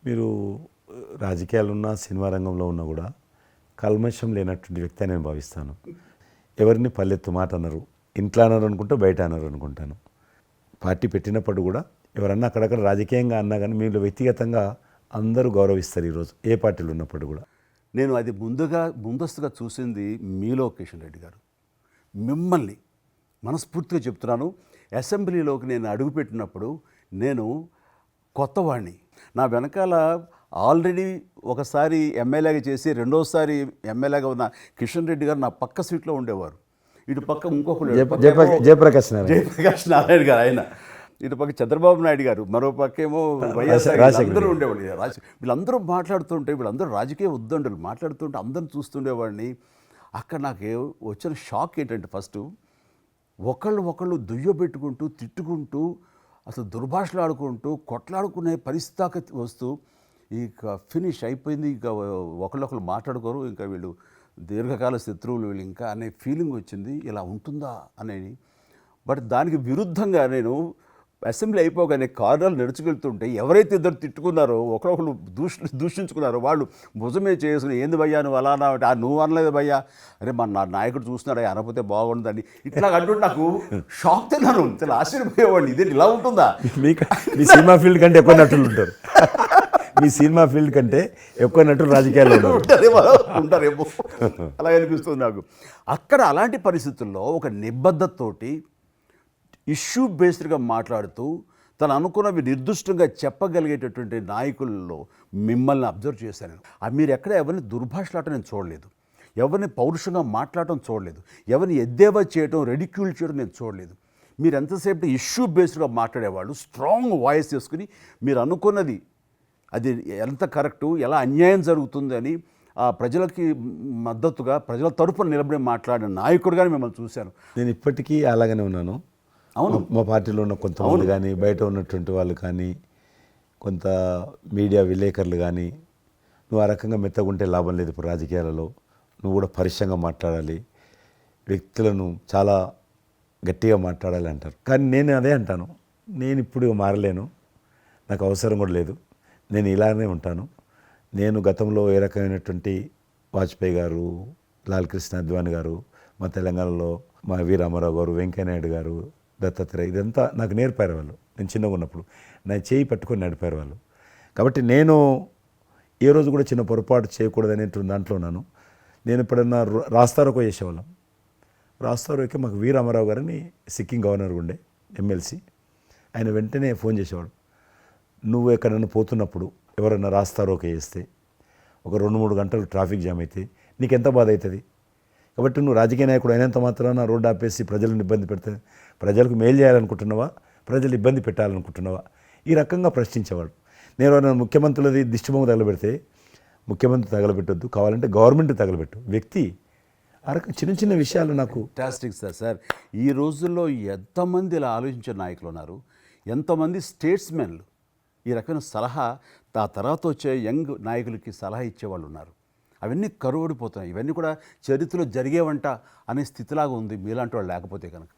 మీరు రాజకీయాలు ఉన్నా సినిమా రంగంలో ఉన్నా కూడా కల్మషం లేనటువంటి వ్యక్తి అని నేను భావిస్తాను. ఎవరిని పల్లెత్తు మాట అన్నారు, ఇంట్లో అన్నారు అనుకుంటే బయట అన్నారు అనుకుంటాను. పార్టీ పెట్టినప్పుడు కూడా ఎవరన్నా అక్కడక్కడ రాజకీయంగా అన్నా కానీ మీరు వ్యక్తిగతంగా అందరూ గౌరవిస్తారు ఈరోజు ఏ పార్టీలు ఉన్నప్పుడు కూడా. నేను అది ముందస్తుగా చూసింది మీలో కిషన్ రెడ్డి గారు. మిమ్మల్ని మనస్ఫూర్తిగా చెప్తున్నాను, అసెంబ్లీలోకి నేను అడుగుపెట్టినప్పుడు నేను కొత్తవాడిని. నా వెనకాల ఆల్రెడీ ఒకసారి ఎమ్మెల్యేగా చేసి రెండోసారి ఎమ్మెల్యేగా ఉన్న కిషన్ రెడ్డి గారు నా పక్క సీట్లో ఉండేవారు. ఇటు పక్క ఇంకొకరు జయప్రకాష్ నారాయణ గారు ఆయన, ఇటు పక్క చంద్రబాబు నాయుడు గారు, మరో పక్క ఏమో వైఎస్ఆర్ అందరూ ఉండేవాళ్ళు. వీళ్ళందరూ మాట్లాడుతుంటే, వీళ్ళందరూ రాజకీయ ఉద్దండులు మాట్లాడుతుంటే అందరిని చూస్తుండేవాడిని. అక్కడ నాకు వచ్చిన షాక్ ఏంటంటే, ఫస్ట్ ఒకళ్ళు దుయ్యబెట్టుకుంటూ తిట్టుకుంటూ అసలు దుర్భాషలు ఆడుకుంటూ కొట్లాడుకునే పరిస్థితి వస్తూ ఇక ఫినిష్ అయిపోయింది, ఇక ఒకళ్ళొకళ్ళు మాట్లాడుకోరు, ఇంకా వీళ్ళు దీర్ఘకాల శత్రువులు వీళ్ళు ఇంకా అనే ఫీలింగ్ వచ్చింది. ఇలా ఉంటుందా అనేది. బట్ దానికి విరుద్ధంగా నేను అసెంబ్లీ అయిపోగానే కారులో నడుచుకెళ్తుంటే ఎవరైతే ఇద్దరు తిట్టుకున్నారో ఒకరొకరు దూషించుకున్నారో వాళ్ళు భుజమే చేసుకుని, ఏంది భయ్యా నువ్వు అలా అన్నావు, నువ్వు అనలేదు భయ్యా, అరే నా నాయకుడు చూస్తున్నాడు అనకపోతే బాగుండదని ఇట్లా అంటుంటే నాకు షాక్ తిన్నాను. చాలా ఆశ్చర్యపోయేవాడిని, ఇదేంటి ఇలా ఉంటుందా. మీ సినిమా ఫీల్డ్ కంటే ఎక్కువ నటులు ఉంటారు. మీ సినిమా ఫీల్డ్ కంటే ఎక్కువ నటులు రాజకీయాల్లో ఉంటారేమో అలాగే అనిపిస్తుంది నాకు. అక్కడ అలాంటి పరిస్థితుల్లో ఒక నిబద్ధతతోటి ఇష్యూ బేస్డ్గా మాట్లాడుతూ తను అనుకున్నవి నిర్దిష్టంగా చెప్పగలిగేటటువంటి నాయకుల్లో మిమ్మల్ని అబ్జర్వ్ చేశాను. మీరు ఎక్కడ ఎవరిని దుర్భాషలాటం నేను చూడలేదు, ఎవరిని పౌరుషంగా మాట్లాడటం చూడలేదు, ఎవరిని ఎద్దేవా చేయడం రెడిక్యూల్ చేయడం నేను చూడలేదు. మీరు ఎంతసేపు ఇష్యూ బేస్డ్గా మాట్లాడేవాళ్ళు, స్ట్రాంగ్ వాయిస్ చేసుకుని మీరు అనుకున్నది అది ఎంత కరెక్టు, ఎలా అన్యాయం జరుగుతుంది అని ఆ ప్రజలకి మద్దతుగా ప్రజల తరపున నిలబడి మాట్లాడిన నాయకుడిగానే మిమ్మల్ని చూశాను. నేను ఇప్పటికీ అలాగనే ఉన్నాను. అవును, మా పార్టీలో ఉన్న కొంతమంది కానీ, బయట ఉన్నటువంటి వాళ్ళు కానీ, కొంత మీడియా విలేకరులు కానీ, నువ్వు ఆ రకంగా మెత్తగుంటే లాభం లేదు, ఇప్పుడు రాజకీయాలలో నువ్వు కూడా పరుషంగా మాట్లాడాలి, వ్యక్తులను చాలా గట్టిగా మాట్లాడాలి అంటారు. కానీ నేను అదే అంటాను, నేను ఇప్పుడు మారలేను, నాకు అవసరం కూడా లేదు, నేను ఇలానే ఉంటాను. నేను గతంలో ఏ రకమైనటువంటి వాజ్పేయి గారు, లాల్ కృష్ణ అద్వానీ గారు, మా తెలంగాణలో మా వి రామారావు గారు, వెంకయ్యనాయుడు గారు, దత్తాత్రేయ, ఇదంతా నాకు నేర్పారు వాళ్ళు. నేను చిన్నగా ఉన్నప్పుడు నా చేయి పట్టుకొని నడిపారు వాళ్ళు. కాబట్టి నేను ఏ రోజు కూడా చిన్న పొరపాటు చేయకూడదనేటువంటి దాంట్లో ఉన్నాను. నేను ఎప్పుడన్నా రాస్తారోకో చేసేవాళ్ళం. రాస్తారోకే మాకు వి రామారావు గారని సిక్కిం గవర్నర్ ఉండే ఎమ్మెల్సీ, ఆయన వెంటనే ఫోన్ చేసేవాడు. నువ్వు ఎక్కడన్నా పోతున్నప్పుడు ఎవరన్నా రాస్తారోకే చేస్తే ఒక 2-3 గంటలు ట్రాఫిక్ జామ్ అయితే నీకెంత బాధ అవుతుంది. కాబట్టి నువ్వు రాజకీయ నాయకుడు అయినంత మాత్రాన రోడ్డు ఆపేసి ప్రజలను ఇబ్బంది పెడితే ప్రజలకు మేలు చేయాలనుకుంటున్నావా, ప్రజలు ఇబ్బంది పెట్టాలనుకుంటున్నావా, ఈ రకంగా ప్రశ్నించేవాడు. నేను ఎవరైనా ముఖ్యమంత్రులది దిష్టిబొమ్మ తగలబెడితే ముఖ్యమంత్రి తగలబెట్టొద్దు, కావాలంటే గవర్నమెంట్ తగలబెట్టు, వ్యక్తి ఆ రకం చిన్న చిన్న విషయాలు నాకు ఫ్యాంటాస్టిక్ సార్. ఈ రోజుల్లో ఎంతమంది ఇలా ఆలోచించే నాయకులు ఉన్నారు, ఎంతమంది స్టేట్స్మెన్లు ఈ రకమైన సలహా ఆ తర్వాత వచ్చే యంగ్ నాయకులకి సలహా ఇచ్చేవాళ్ళు ఉన్నారు. అవన్నీ కరువడిపోతున్నాయి. ఇవన్నీ కూడా చరిత్రలో జరిగేవంట అనే స్థితిలాగా ఉంది మీలాంటి వాళ్ళు లేకపోతే కనుక.